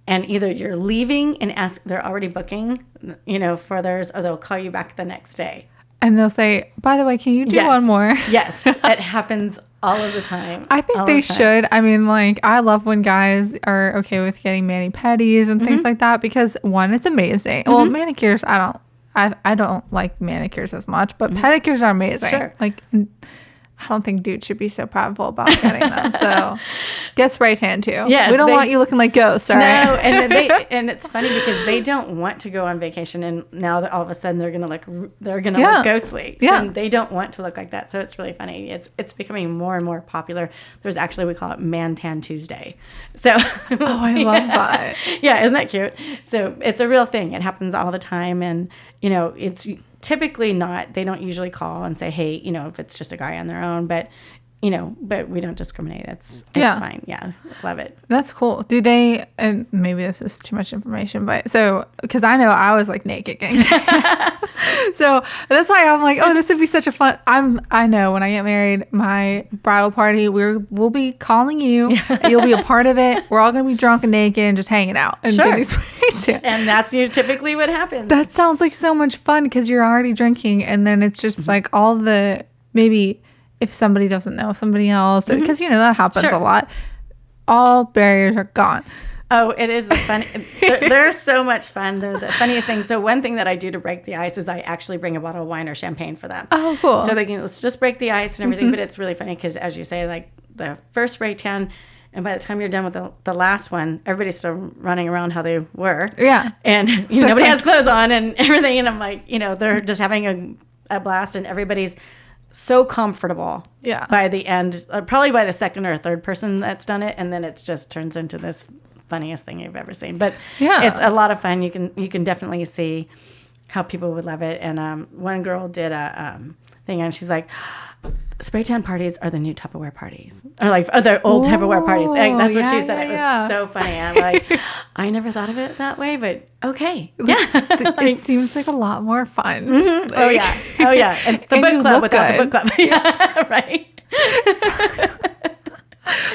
And either you're leaving and they're already booking, for theirs, or they'll call you back the next day. And they'll say, by the way, can you do one more? Yes, it happens all of the time. I think they should. I mean, like, I love when guys are okay with getting mani-pedis and things like that because, one, it's amazing. Mm-hmm. Well, manicures, I don't like manicures as much, but pedicures are amazing. Sure. Like, I don't think dudes should be so prideful about getting them. So get spray tan too. Yes, we don't want you looking like ghosts. All right? No, and it's funny because they don't want to go on vacation, and now that all of a sudden they're gonna look ghostly. Yeah, so they don't want to look like that. So it's really funny. It's becoming more and more popular. There's actually, we call it Man Tan Tuesday. So I love that. Yeah, isn't that cute? So it's a real thing. It happens all the time, and it's typically not, they don't usually call and say, hey, if it's just a guy on their own, but but we don't discriminate. It's fine. Yeah. Love it. That's cool. Do they, and maybe this is too much information, but so, because I know I was like naked getting so that's why I'm like, oh, this would be such a fun, I know when I get married, my bridal party, we'll be calling you. You'll be a part of it. We're all going to be drunk and naked and just hanging out. And and that's typically what happens. That sounds like so much fun because you're already drinking, and then it's just like all the, maybe if somebody doesn't know somebody else, because that happens a lot. all barriers are gone. Oh, it is the fun. They're so much fun. They're the funniest things. So one thing that I do to break the ice is I actually bring a bottle of wine or champagne for them. Oh, cool. So they can, let's just break the ice and everything. But it's really funny because, as you say, like the first spray tan, and by the time you're done with the last one, everybody's still running around how they were. Yeah. And nobody has clothes on and everything. And I'm like, they're just having a blast, and everybody's so comfortable. Yeah. By the end, probably by the second or third person that's done it, and then it just turns into this funniest thing you've ever seen. But it's a lot of fun. You can definitely see how people would love it. And one girl did a thing, and she's like, spray tan parties are the new Tupperware parties, or like the old Tupperware parties. And that's what she said. It was so funny. I'm like, I never thought of it that way, but okay. Yeah. It seems like a lot more fun. Mm-hmm. Oh yeah. It's the book club without the book club. Yeah. Right.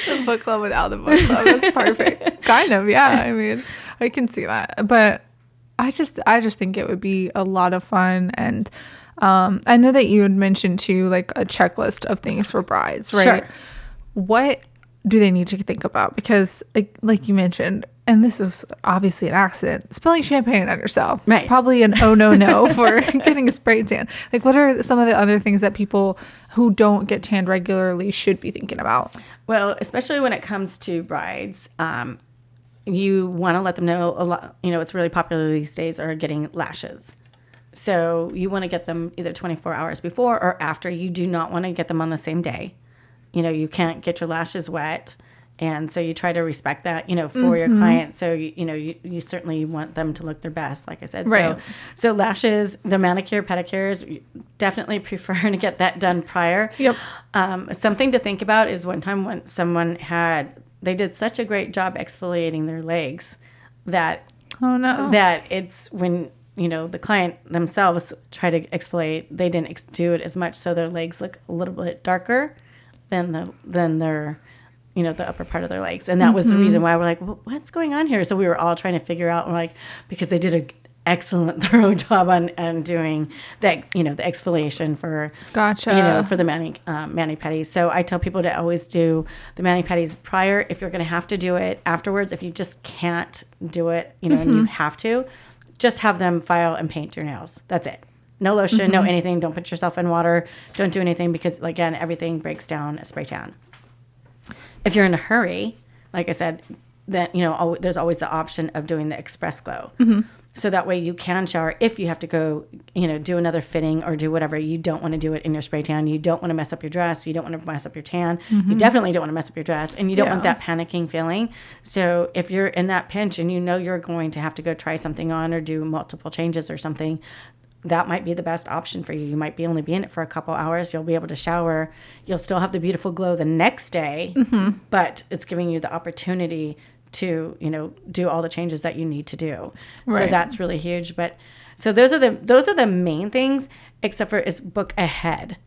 The book club without the book club. That's perfect. Kind of, yeah. I mean, I can see that. But I just think it would be a lot of fun. And I know that you had mentioned too, like a checklist of things for brides, right? Sure. What do they need to think about? Because like you mentioned, and this is obviously an accident, spilling champagne on yourself. Right. Probably an oh no for getting a spray tan. Like, what are some of the other things that people who don't get tanned regularly should be thinking about? Well, especially when it comes to brides, you want to let them know a lot. It's really popular these days are getting lashes. So you want to get them either 24 hours before or after. You do not want to get them on the same day. You can't get your lashes wet. And so you try to respect that, for your client. So, you certainly want them to look their best, like I said. Right. So lashes, the manicure, pedicures, definitely prefer to get that done prior. Yep. Something to think about is one time when someone they did such a great job exfoliating their legs that it's when, the client themselves try to exfoliate, they didn't do it as much. So their legs look a little bit darker than their the upper part of their legs. And that was the reason why we're like, well, what's going on here? So we were all trying to figure out, because they did an excellent, thorough job on doing that, the exfoliation for, for the mani-pedis. So I tell people to always do the mani-pedis prior. If you're going to have to do it afterwards, if you just can't do it, and you have to, just have them file and paint your nails. That's it. No lotion, no anything. Don't put yourself in water. Don't do anything because, again, everything breaks down a spray tan. If you're in a hurry, like I said, then, there's always the option of doing the express glow. So that way you can shower if you have to go, do another fitting or do whatever. You don't want to do it in your spray tan. You don't want to mess up your dress. You don't want to mess up your tan. You definitely don't want to mess up your dress. And you don't want that panicking feeling. So if you're in that pinch and you're going to have to go try something on or do multiple changes or something, that might be the best option for you. You might only be in it for a couple hours. You'll be able to shower. You'll still have the beautiful glow the next day, but it's giving you the opportunity to, do all the changes that you need to do. Right. So that's really huge. But so those are the main things, except for it's book ahead.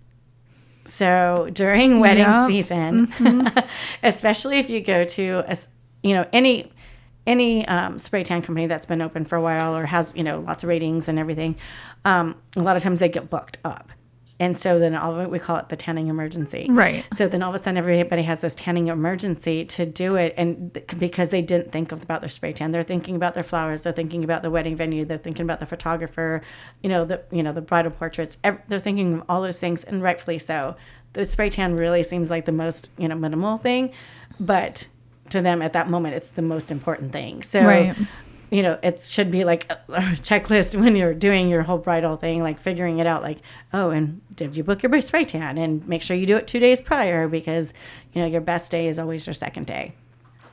So during wedding season, especially if you go to any spray tan company that's been open for a while or has, lots of ratings and everything, a lot of times they get booked up. And so then we call it the tanning emergency. Right. So then all of a sudden everybody has this tanning emergency to do it. And because they didn't think about their spray tan, they're thinking about their flowers. They're thinking about the wedding venue. They're thinking about the photographer, the bridal portraits. They're thinking of all those things, and rightfully so. The spray tan really seems like the most, minimal thing. But to them at that moment, it's the most important thing. So, it should be like a checklist when you're doing your whole bridal thing, like figuring it out, like, oh, and did you book your spray tan? And make sure you do it 2 days prior because, your best day is always your second day.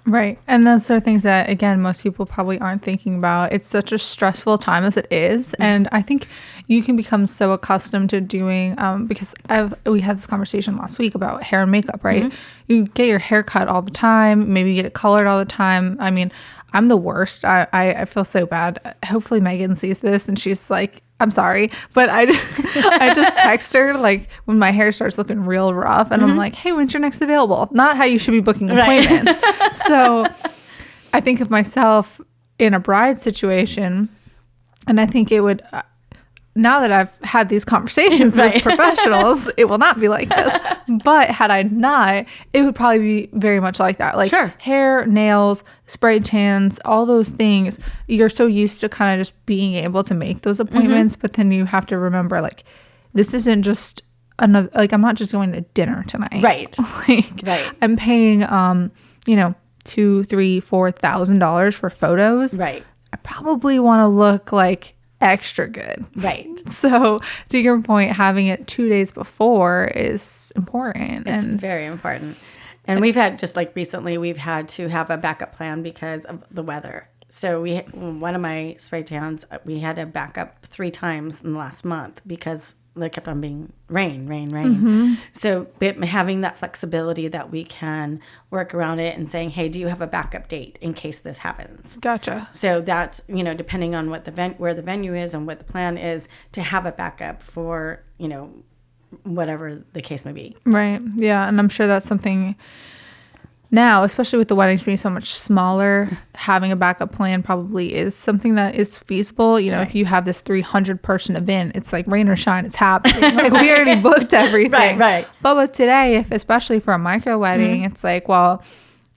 Right. And those are things that, again, most people probably aren't thinking about. It's such a stressful time as it is. And I think you can become so accustomed to doing, because we had this conversation last week about hair and makeup, right? You get your hair cut all the time. Maybe you get it colored all the time. I mean, I'm the worst. I feel so bad. Hopefully Megan sees this and she's like, I'm sorry, but I just text her like when my hair starts looking real rough, and I'm like, hey, when's your next available? Not how you should be booking appointments. Right. So I think of myself in a bride situation, and I think it would, now that I've had these conversations with professionals, it will not be like this. But had I not, it would probably be very much like that. Like hair, nails, spray tans, all those things. You're so used to kind of just being able to make those appointments, but then you have to remember, like, this isn't just another, like, I'm not just going to dinner tonight. Right. Like, I'm paying, you know, $2,000, $3,000, $4,000 for photos. Right. I probably want to look like extra good. Right. So to your point, having it 2 days before is important. It's very important. And we've had, just like recently, we've had to have a backup plan because of the weather. So one of my spray tans, we had to back up 3 times in the last month because there kept on being rain. So having that flexibility that we can work around it and saying, hey, do you have a backup date in case this happens? Gotcha. So that's, you know, depending on what where the venue is and what the plan is, to have a backup for, you know, whatever the case may be. Right. Yeah. And I'm sure that's something now, especially with the weddings being so much smaller, having a backup plan probably is something that is feasible. You know, if you have this 300-person event, it's like rain or shine, it's happening. Like, we already booked everything. Right. But with today, especially for a micro wedding, it's like, well,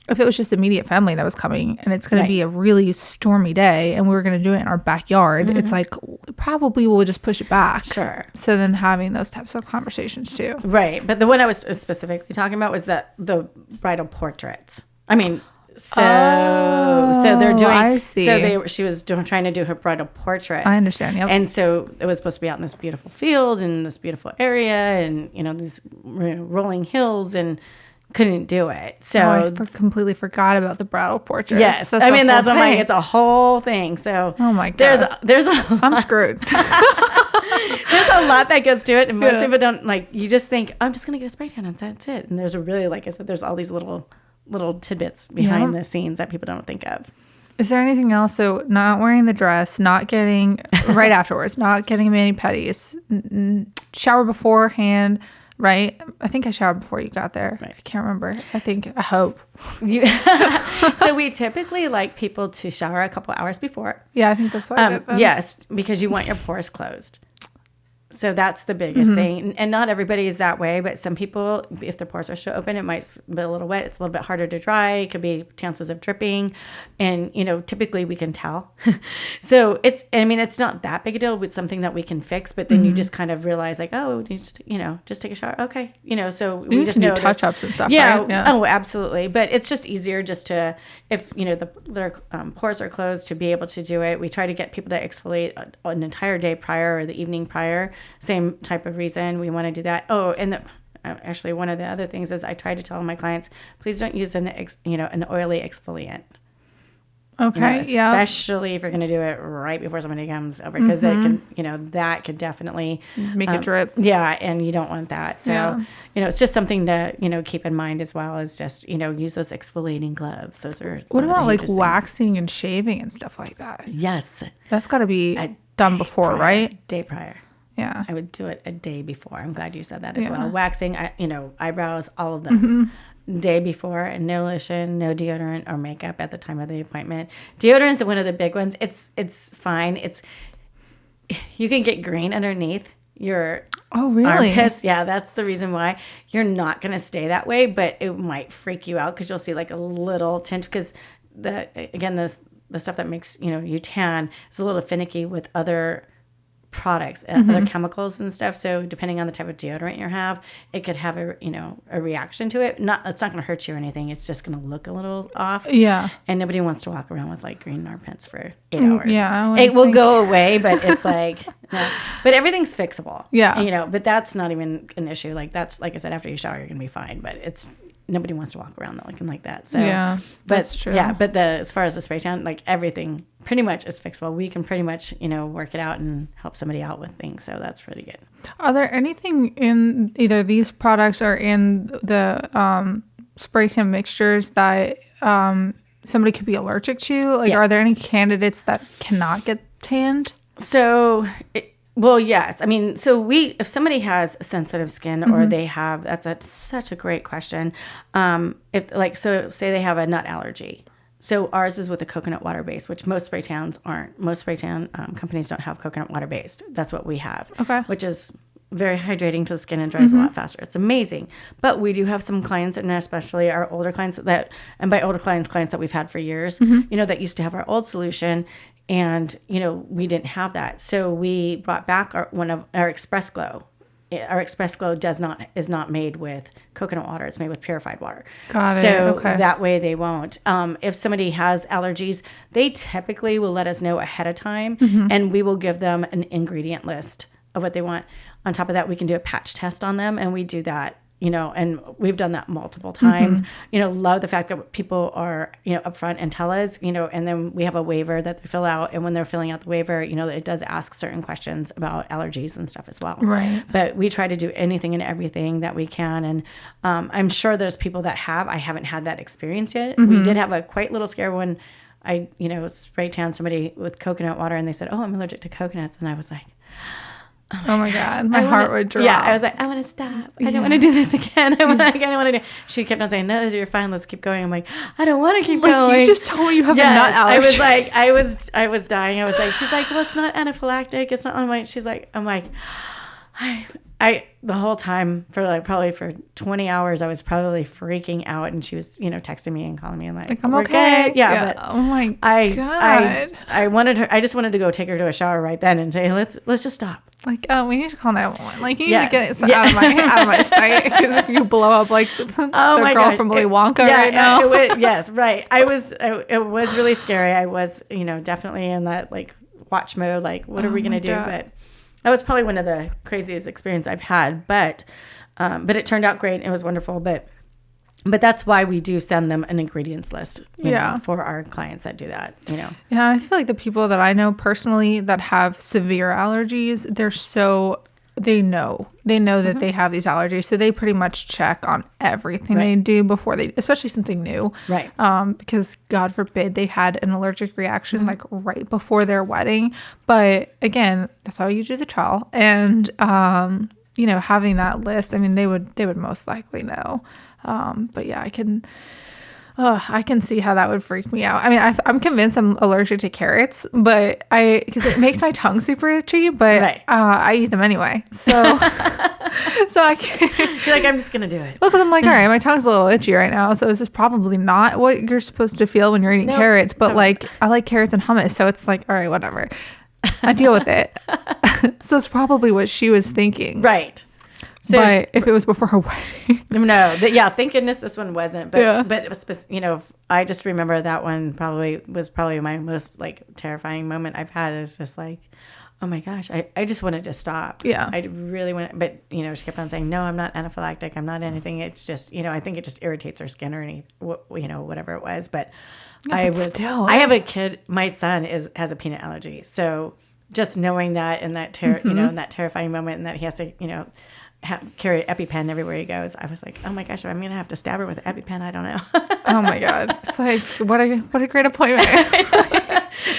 if it was just immediate family that was coming and it's going to be a really stormy day and we were going to do it in our backyard, it's like, probably we'll just push it back. Sure. So then having those types of conversations too. Right. But the one I was specifically talking about was the bridal portraits. I mean, so they're doing, I see. So she was trying to do her bridal portraits. I understand. Yep. And so it was supposed to be out in this beautiful field and this beautiful area and, you know, these rolling hills, and couldn't do it. So I completely forgot about the bridal portraits. Yes. That's what I'm like, it's a whole thing. So oh my God. There's I'm screwed. There's a lot that goes to it, and most people don't, like, you just think, I'm just going to get a spray tan and that's it. And there's like I said, there's all these little tidbits behind the scenes that people don't think of. Is there anything else? So not wearing the dress, not getting right afterwards, not getting mani-pedis, shower beforehand. Right? I think I showered before you got there. Right. I can't remember. I hope. So we typically like people to shower a couple hours before. Yeah, I think that's what I did then. Yes, because you want your pores closed. So that's the biggest thing. And not everybody is that way, but some people, if their pores are still open, it might be a little wet. It's a little bit harder to dry. It could be chances of dripping. And, you know, typically we can tell. So it's not that big a deal. It's something that we can fix, but then you just kind of realize, like, oh, just take a shower. Okay. You know, so we just know touch-ups and stuff, yeah, right? Yeah. Oh, absolutely. But it's just easier just to, if, you know, their pores are closed, to be able to do it. We try to get people to exfoliate an entire day prior or the evening prior. Same type of reason we want to do that. Oh, and actually one of the other things is I try to tell my clients, please don't use an oily exfoliant. Okay. Especially if you're going to do it right before somebody comes over, because it can, that could definitely make it drip. Yeah. And you don't want that. So, it's just something to, keep in mind, as well as just, use those exfoliating gloves. Those are, what about like waxing and shaving and stuff like that? Yes. That's got to be done before, right? Day prior. Yeah. I would do it a day before. I'm glad you said that as well. Waxing, eyebrows, all of them. Day before, and no lotion, no deodorant or makeup at the time of the appointment. Deodorant's one of the big ones. It's fine. You can get green underneath your armpits. Yeah, that's the reason why. You're not going to stay that way, but it might freak you out because you'll see like a little tint, because the stuff that makes you tan is a little finicky with other products, other chemicals and stuff. So depending on the type of deodorant you have, it could have a reaction to it. It's not going to hurt you or anything. It's just going to look a little off. Yeah. And nobody wants to walk around with like green armpits for 8 hours. Yeah. It will go away, but it's like, but everything's fixable. Yeah. But that's not even an issue. Like that's, like I said, after you shower, you're going to be fine, but nobody wants to walk around looking like that. So yeah, that's true. Yeah, but as far as the spray tan, like everything pretty much is fixable. We can pretty much, work it out and help somebody out with things. So that's really good. Are there anything in either these products or in the spray tan mixtures that somebody could be allergic to? Like, are there any candidates that cannot get tanned? So well, yes. I mean, so if somebody has sensitive skin or they have, that's such a great question. Say they have a nut allergy. So ours is with a coconut water base, which most spray tans aren't. Most spray tan companies don't have coconut water based. That's what we have. Okay. Which is very hydrating to the skin and dries a lot faster. It's amazing. But we do have some clients, and especially our older clients and by older clients that we've had for years, that used to have our old solution, and, we didn't have that. So we brought back one of our Express Glow. Our Express Glow is not made with coconut water. It's made with purified water. Got it. So Okay. that way they won't. If somebody has allergies, they typically will let us know ahead of time, and we will give them an ingredient list of what they want. On top of that, we can do a patch test on them, and we do that, and we've done that multiple times. Love the fact that people are, upfront and tell us, and then we have a waiver that they fill out. And when they're filling out the waiver, it does ask certain questions about allergies and stuff as well. Right. But we try to do anything and everything that we can. And I'm sure there's people that I haven't had that experience yet. We did have a quite little scare when I, spray tan somebody with coconut water, and they said, "Oh, I'm allergic to coconuts." And I was like, oh my God, my heart would drop. Yeah, I was like, I want to stop. I don't want to do this again. I don't want to do. She kept on saying, "No, you're fine. Let's keep going." I'm like, I don't want to keep going. You just told me you have a nut allergy. I was like, I was dying. I was like, she's like, well, it's not anaphylactic. It's not on my. She's like, I'm like, I the whole time for probably for 20 hours, I was probably freaking out, and she was, texting me and calling me, and like I'm we're okay. Good. Yeah, but oh my God. I just wanted to go take her to a shower right then and say, let's just stop. Like, we need to call 911. Like, you need to get it out of my sight, because if you blow up like the girl from Willy Wonka right now. Yes, right. It was really scary. I was, definitely in that like watch mode. Like, what are we gonna do? But that was probably one of the craziest experiences I've had. But it turned out great. It was wonderful. But that's why we do send them an ingredients list, for our clients that do that, Yeah, I feel like the people that I know personally that have severe allergies, they know that they have these allergies. So they pretty much check on everything they do before especially something new. Right. Because God forbid they had an allergic reaction like right before their wedding. But again, that's how you do the trial. And, having that list, I mean, they would most likely know. But yeah, I can see how that would freak me out. I mean, I'm convinced I'm allergic to carrots, but because it makes my tongue super itchy, but I eat them anyway. So I can't. You're like, I'm just going to do it. Well, because I'm like, all right, my tongue's a little itchy right now. So this is probably not what you're supposed to feel when you're eating carrots. But like, I like carrots and hummus. So it's like, all right, whatever. I deal with it. So it's probably what she was thinking. Right. So, but if it was before her wedding. No. Thank goodness this one wasn't. But it was, I just remember that one was probably my most like terrifying moment I've had. Is just like, oh my gosh, I just wanted to stop. Yeah. I really wanted, but she kept on saying, no, I'm not anaphylactic. I'm not anything. It's just, I think it just irritates her skin or whatever it was. But I have a kid, my son has a peanut allergy. So just knowing that and that, in that terrifying moment, and that he has to, carry an EpiPen everywhere he goes, I was like, oh my gosh, I'm gonna have to stab her with an EpiPen. I don't know. Oh my God, it's like what a great appointment.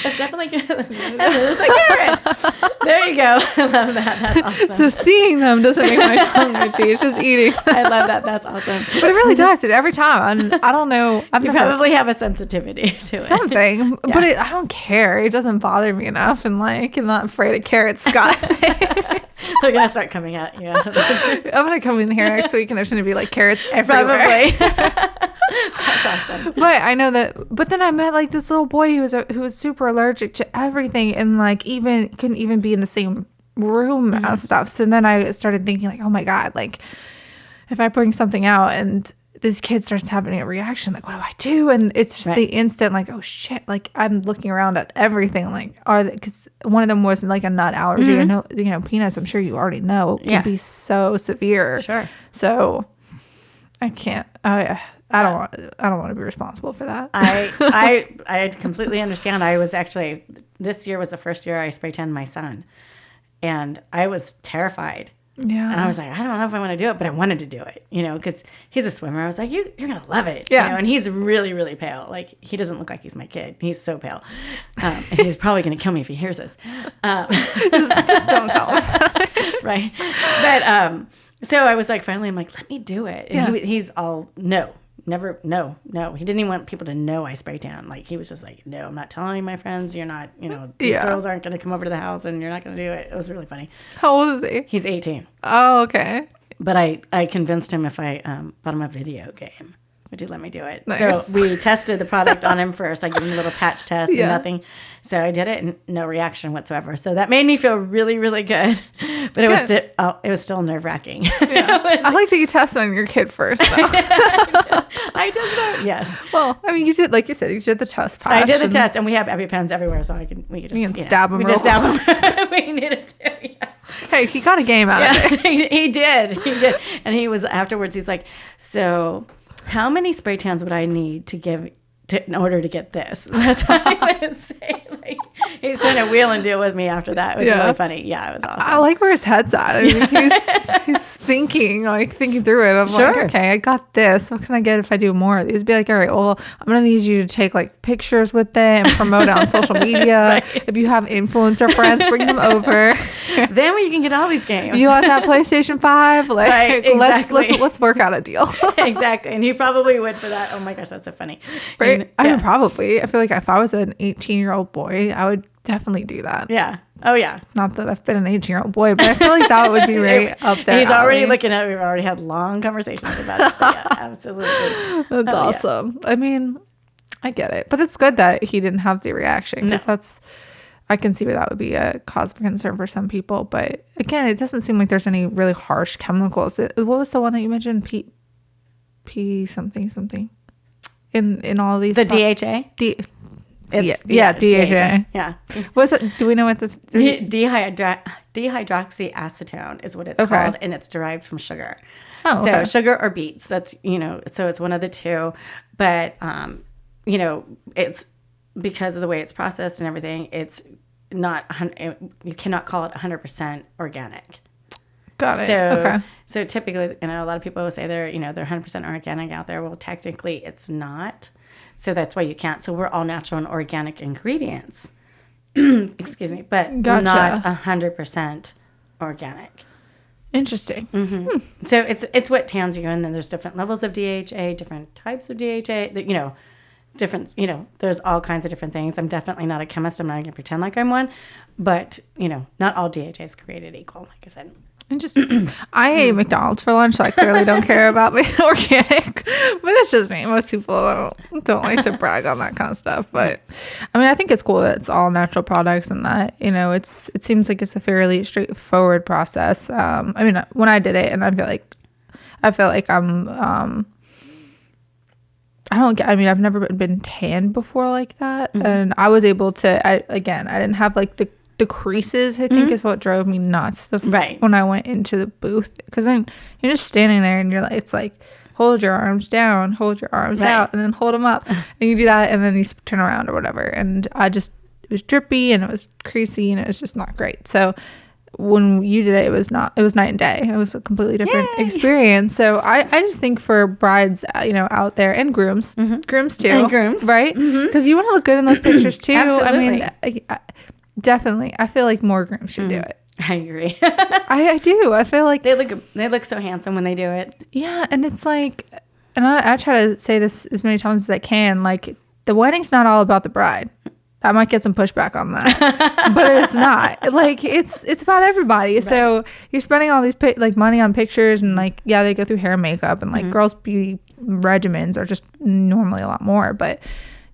That's definitely good. There's like carrots. There you go. I love that. That's awesome. So seeing them doesn't make my tongue itchy. It's just eating. I love that. That's awesome. But it really does it every time. And I don't know. You probably have a sensitivity to it. Something, but I don't care. It doesn't bother me enough. And like, I'm not afraid of carrots, Scott. They're gonna start coming out. Yeah. I'm gonna come in here next week, and there's gonna be like carrots everywhere. Probably. That's awesome. But I know that. But then I met like this little boy who was super allergic to everything, and like couldn't even be in the same room as stuff. So then I started thinking like, oh my God, like if I bring something out and this kid starts having a reaction, like what do I do? And it's just the instant like, oh shit, like I'm looking around at everything, like because one of them was like a nut allergy. I know, peanuts, I'm sure you already know, can be so severe. Sure. So I can't. I don't want to be responsible for that. I completely understand. I was actually, this year was the first year I spray tanned my son, and I was terrified. Yeah. And I was like, I don't know if I want to do it, but I wanted to do it, because he's a swimmer. I was like, you're going to love it. Yeah. And he's really, really pale. Like, he doesn't look like he's my kid. He's so pale. And he's probably going to kill me if he hears this. Just don't tell him. Right. But, so I was like, finally, I'm like, let me do it. And he's all, no, never, no. He didn't even want people to know I spray tan. Like, he was just like, no, I'm not telling my friends. You're not, these girls aren't going to come over to the house and you're not going to do it. It was really funny. How old is he? He's 18. Oh, okay. But I convinced him if I bought him a video game, would you let me do it? Nice. So we tested the product on him first. I gave him a little patch test and nothing. So I did it and no reaction whatsoever. So that made me feel really, really good. But it was still nerve-wracking. Yeah. I like that you test on your kid first, though. I did, yes. Well, I mean, you did, like you said, you did the test patch. I did the test, and we have EpiPens everywhere, so we could just stab him. We just stab him if we needed to. Yeah. Hey, he got a game out of it. He did. And he was afterwards. He's like, so how many spray tans would I need to give in order to get this? That's what I would say. Like, he's trying to wheel and deal with me after that. It was really funny. Yeah, it was awesome. I like where his head's at. I mean, he's thinking through it. I'm like, okay, I got this. What can I get if I do more of these? Be like, all right, well, I'm going to need you to take like pictures with it and promote it on social media. If you have influencer friends, bring them over. Then we can get all these games. You want that PlayStation 5? Like, exactly. let's work out a deal. Exactly. And he probably would for that. Oh my gosh, that's so funny. Right? I mean, probably. I feel like if I was an 18-year-old boy, I would definitely do that. Yeah. Oh, yeah. Not that I've been an 18-year-old boy, but I feel like that would be right up there. He's already looking at it. We've already had long conversations about it. So yeah, absolutely. That's awesome. Yeah. I mean, I get it. But it's good that he didn't have the reaction, because I can see where that would be a cause of concern for some people. But again, it doesn't seem like there's any really harsh chemicals. What was the one that you mentioned? P something. In all these. The DHA? DHA. Yeah. What's it? Do we know what this? Dehydroxyacetone is what it's called, and it's derived from sugar. Oh, okay. So sugar or beets. That's so it's one of the two, but it's because of the way it's processed and everything. It's not. You cannot call it 100% organic. Got it. So typically, a lot of people will say they're 100% organic out there. Well, technically, it's not. So that's why you can't. So we're all natural and organic ingredients. Excuse me, but not 100% organic. Interesting. Mm-hmm. So it's what tans you, and then there's different levels of DHA, different types of DHA. Different. There's all kinds of different things. I'm definitely not a chemist. I'm not going to pretend like I'm one, but not all DHA is created equal. Like I said. Interesting. I ate McDonald's for lunch, so I clearly don't care about organic. But that's just me. Most people don't like to brag on that kind of stuff. But I mean, I think it's cool that it's all natural products and that it seems like it's a fairly straightforward process. I mean, when I did it, and I feel like I'm I've never been tanned before like that, and I was able to. I didn't have like the creases, I think, is what drove me nuts when I went into the booth, because then you're just standing there and it's like, hold your arms down, hold your arms out, and then hold them up, and you do that, and then you turn around or whatever, and it was drippy and it was creasy and it was just not great. So when you did it, it was night and day. It was a completely different experience. So I just think for brides out there, and grooms too, right, because you want to look good in those pictures too. Absolutely. I mean, definitely. I feel like more grooms should do it. I agree. I do. I feel like they look so handsome when they do it. Yeah, and it's like, and I try to say this as many times as I can, like, the wedding's not all about the bride. I might get some pushback on that, but it's not. Like, it's about everybody. Right. So you're spending all these money on pictures, and they go through hair and makeup, and girls' beauty regimens are just normally a lot more. But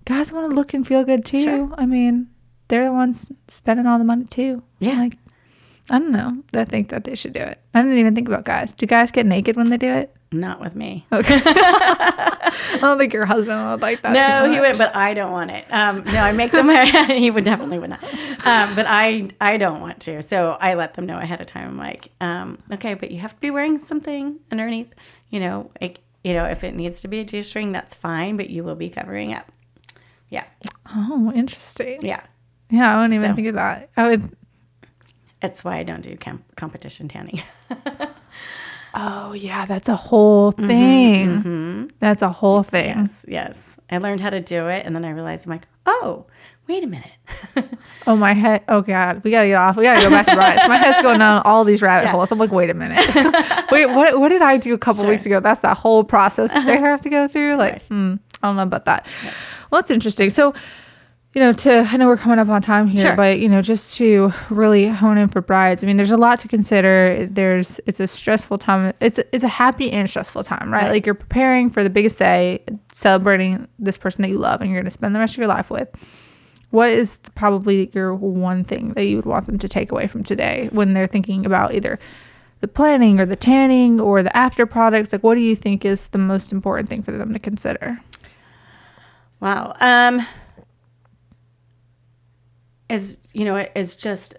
guys want to look and feel good too. Sure. I mean, they're the ones spending all the money too. Yeah. I don't know. I think that they should do it. I didn't even think about guys. Do guys get naked when they do it? Not with me. Okay. I don't think your husband would like that. No, he would, but I don't want it. No, I make them. He would not. But I don't want to. So I let them know ahead of time. I'm like, okay, but you have to be wearing something underneath. If it needs to be a G-string, that's fine, but you will be covering up. Yeah. Oh, interesting. Yeah. Yeah, I wouldn't even think of that. That's why I don't do competition tanning. Oh, yeah, that's a whole thing. That's a whole thing. Yes. I learned how to do it, and then I realized I'm like, oh, wait a minute. Oh, my head. Oh, God. We got to get off. We got to go back to brides. My head's going down all these rabbit holes. I'm like, wait a minute. Wait, what did I do a couple weeks ago? That's that whole process that they have to go through. Like, I don't know about that. Yeah. Well, that's interesting. So, I know we're coming up on time here, but, just to really hone in for brides, I mean, there's a lot to consider. It's a stressful time. It's a happy and stressful time, right? Like, you're preparing for the biggest day, celebrating this person that you love and you're going to spend the rest of your life with. What is probably your one thing that you would want them to take away from today when they're thinking about either the planning or the tanning or the after products? Like, what do you think is the most important thing for them to consider? Wow. Is just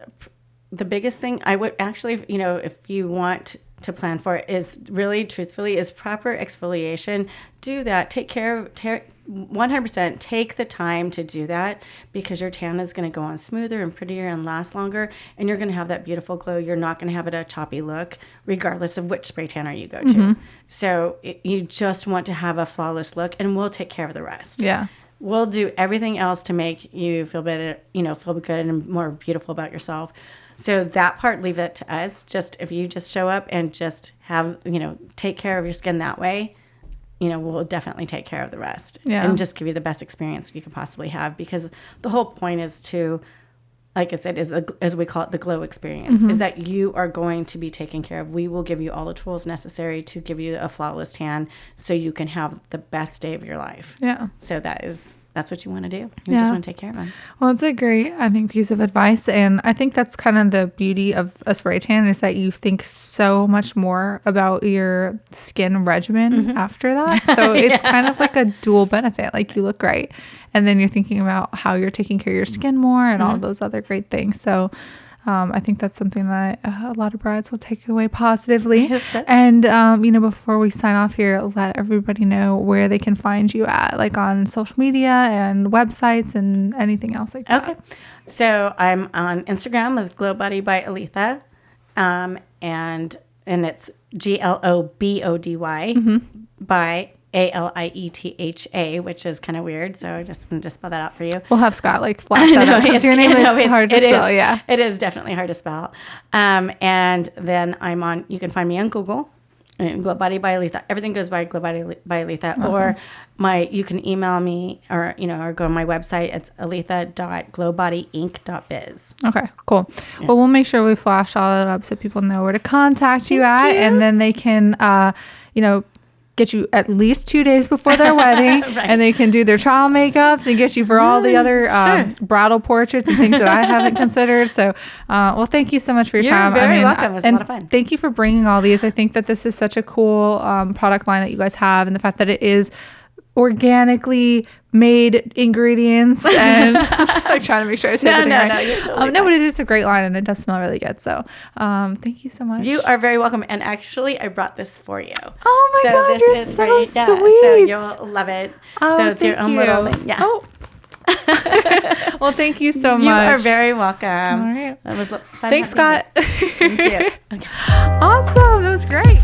the biggest thing I would actually, if you want to plan for it, is really truthfully is proper exfoliation. Do that. Take care of 100%. Take the time to do that, because your tan is going to go on smoother and prettier and last longer, and you're going to have that beautiful glow. You're not going to have it a choppy look, regardless of which spray tanner you go to. So you just want to have a flawless look, and we'll take care of the rest. Yeah. We'll do everything else to make you feel better, feel good and more beautiful about yourself. So that part, leave it to us. Just if you just show up and just have, take care of your skin that way, we'll definitely take care of the rest. Yeah. And just give you the best experience you could possibly have, because the whole point is to, like I said, as we call it, the glow experience, is that you are going to be taken care of. We will give you all the tools necessary to give you a flawless tan so you can have the best day of your life. Yeah. So that's what you want to do. You just want to take care of them. Well, it's a great, I think, piece of advice. And I think that's kind of the beauty of a spray tan, is that you think so much more about your skin regimen after that. So it's kind of like a dual benefit. Like, you look great, and then you're thinking about how you're taking care of your skin more and all those other great things. So I think that's something that a lot of brides will take away positively. And, before we sign off here, let everybody know where they can find you at, like on social media and websites and anything else like that. Okay. So I'm on Instagram with GLOBODY by Alietha. And it's GLOBODY by ALIETHA, which is kind of weird. So I just wanted to spell that out for you. We'll have Scott flash that out, because your name is hard to spell. Yeah, it is definitely hard to spell. And then you can find me on Google, GLOBODY by Alietha. Everything goes by GLOBODY by Alietha. Awesome. Or you can email me, or go to my website. It's alietha.globodyinc.biz. Okay, cool. Yeah. Well, we'll make sure we flash all that up so people know where to contact you at, and then they can, get you at least 2 days before their wedding, and they can do their trial makeups and get you for all the other bridal portraits and things that I haven't considered. So, well, thank you so much for your time. You're very welcome. It was a lot of fun. Thank you for bringing all these. I think that this is such a cool product line that you guys have, and the fact that it is organically made ingredients, and I'm trying to make sure I say everything right. No, you're totally but it is a great line, and it does smell really good. So thank you so much. You are very welcome. And actually, I brought this for you. Oh my God, this you're is so sweet. So you'll love it. Oh, so it's your own little thing. Yeah. Oh. Well, thank you so much. You are very welcome. All right. That was fun. Thanks, Scott. Thank you. Okay. Awesome. That was great.